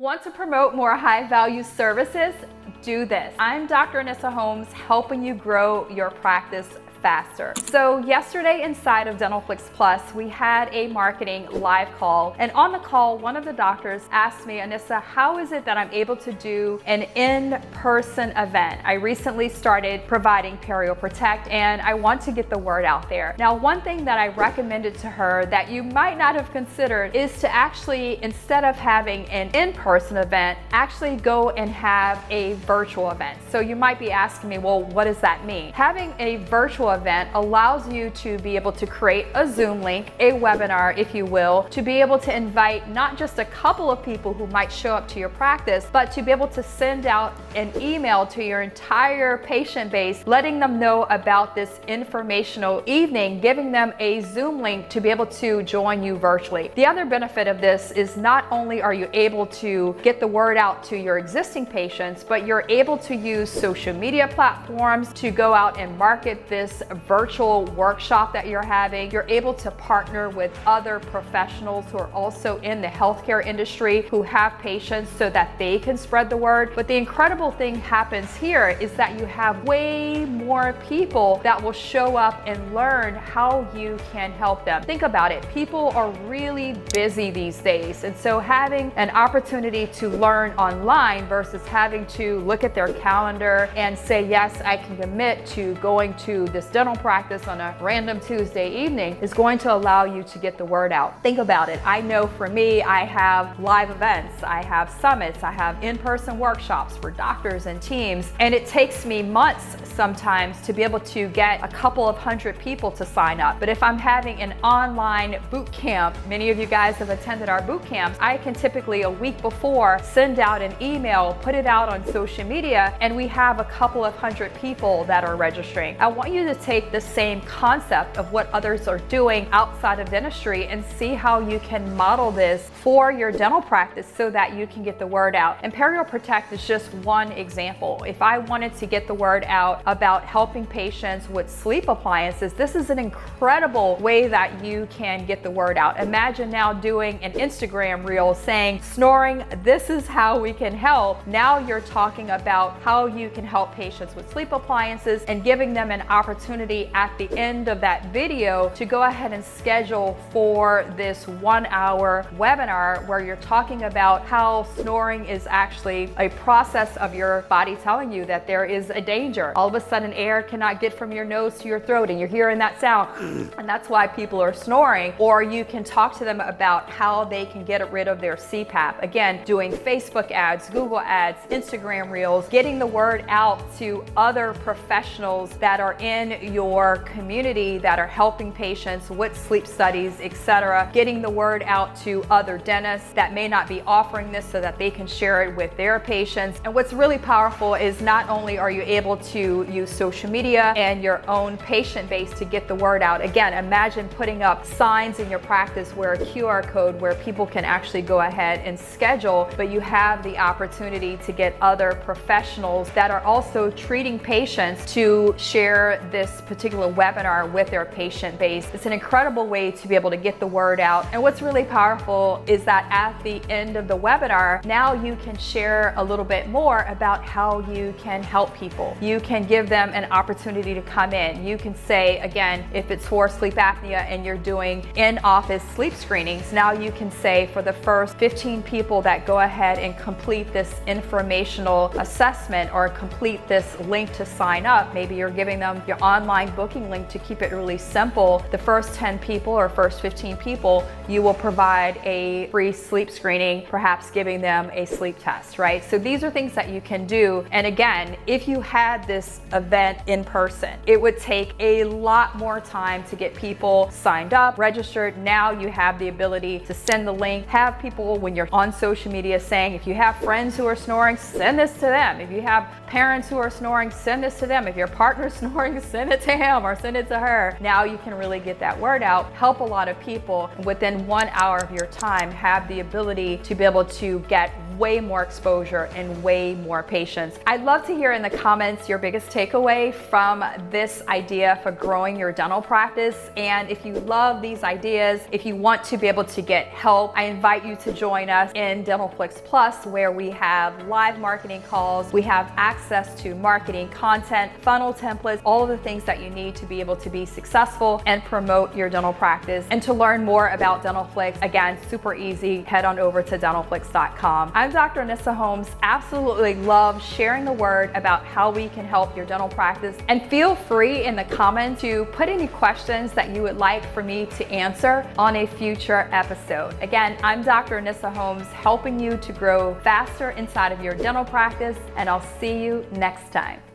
Want to promote more high-value services? Do this. I'm Dr. Anissa Holmes, helping you grow your practice faster. So yesterday inside of DentalFlix Plus, we had a marketing live call, and on the call, one of the doctors asked me, Anissa, how is it that I'm able to do an in-person event? I recently started providing Perio Protect, and I want to get the word out there. Now, one thing that I recommended to her that you might not have considered is to actually, instead of having an in-person event, actually go and have a virtual event. So you might be asking me, well, what does that mean? Having a virtual event allows you to be able to create a Zoom link, a webinar, if you will, to be able to invite not just a couple of people who might show up to your practice, but to be able to send out an email to your entire patient base, letting them know about this informational evening, giving them a Zoom link to be able to join you virtually. The other benefit of this is not only are you able to get the word out to your existing patients, but you're able to use social media platforms to go out and market this virtual workshop that you're having. You're able to partner with other professionals who are also in the healthcare industry who have patients so that they can spread the word. But the incredible thing happens here is that you have way more people that will show up and learn how you can help them. Think about it. People are really busy these days. And so having an opportunity to learn online versus having to look at their calendar and say, yes, I can commit to going to this dental practice on a random Tuesday evening is going to allow you to get the word out. Think about it. I know for me, I have live events, I have summits, I have in-person workshops for doctors and teams, and it takes me months sometimes to be able to get a couple of hundred people to sign up. But if I'm having an online boot camp, many of you guys have attended our boot camps, I can typically a week before send out an email, put it out on social media, and we have a couple of hundred people that are registering. I want you to take the same concept of what others are doing outside of dentistry and see how you can model this for your dental practice so that you can get the word out. And Perio Protect is just one example. If I wanted to get the word out about helping patients with sleep appliances, this is an incredible way that you can get the word out. Imagine now doing an Instagram reel saying, snoring, this is how we can help. Now you're talking about how you can help patients with sleep appliances and giving them an opportunity at the end of that video to go ahead and schedule for this 1-hour webinar where you're talking about how snoring is actually a process of your body telling you that there is a danger. All of a sudden air cannot get from your nose to your throat and you're hearing that sound and that's why people are snoring. Or you can talk to them about how they can get rid of their CPAP. Again, doing Facebook ads, Google ads, Instagram reels, getting the word out to other professionals that are in your community that are helping patients with sleep studies, etc. Getting the word out to other dentists that may not be offering this so that they can share it with their patients. And what's really powerful is not only are you able to use social media and your own patient base to get the word out. Again, imagine putting up signs in your practice where a QR code where people can actually go ahead and schedule, but you have the opportunity to get other professionals that are also treating patients to share this particular webinar with their patient base. It's an incredible way to be able to get the word out. And what's really powerful is that at the end of the webinar, now you can share a little bit more about how you can help people. You can give them an opportunity to come in. You can say, again, if it's for sleep apnea and you're doing in-office sleep screenings, now you can say for the first 15 people that go ahead and complete this informational assessment or complete this link to sign up, maybe you're giving them your online booking link to keep it really simple. The first 10 people or first 15 people, you will provide a free sleep screening, perhaps giving them a sleep test, right? So these are things that you can do. And again, if you had this event in person, it would take a lot more time to get people signed up, registered. Now you have the ability to send the link, have people when you're on social media saying, if you have friends who are snoring, send this to them. If you have parents who are snoring, send this to them. If your partner's snoring, send it to him or send it to her. Now you can really get that word out, help a lot of people, and within 1 hour of your time have the ability to be able to get way more exposure and way more patients. I'd love to hear in the comments your biggest takeaway from this idea for growing your dental practice. And if you love these ideas, if you want to be able to get help, I invite you to join us in DentalFlix Plus, where we have live marketing calls, we have access to marketing content, funnel templates, all of the things that you need to be able to be successful and promote your dental practice. And to learn more about DentalFlix, again, super easy, head on over to dentalflix.com. I'm Dr. Anissa Holmes. Absolutely love sharing the word about how we can help your dental practice. And feel free in the comments to put any questions that you would like for me to answer on a future episode. Again, I'm Dr. Anissa Holmes, helping you to grow faster inside of your dental practice, and I'll see you next time.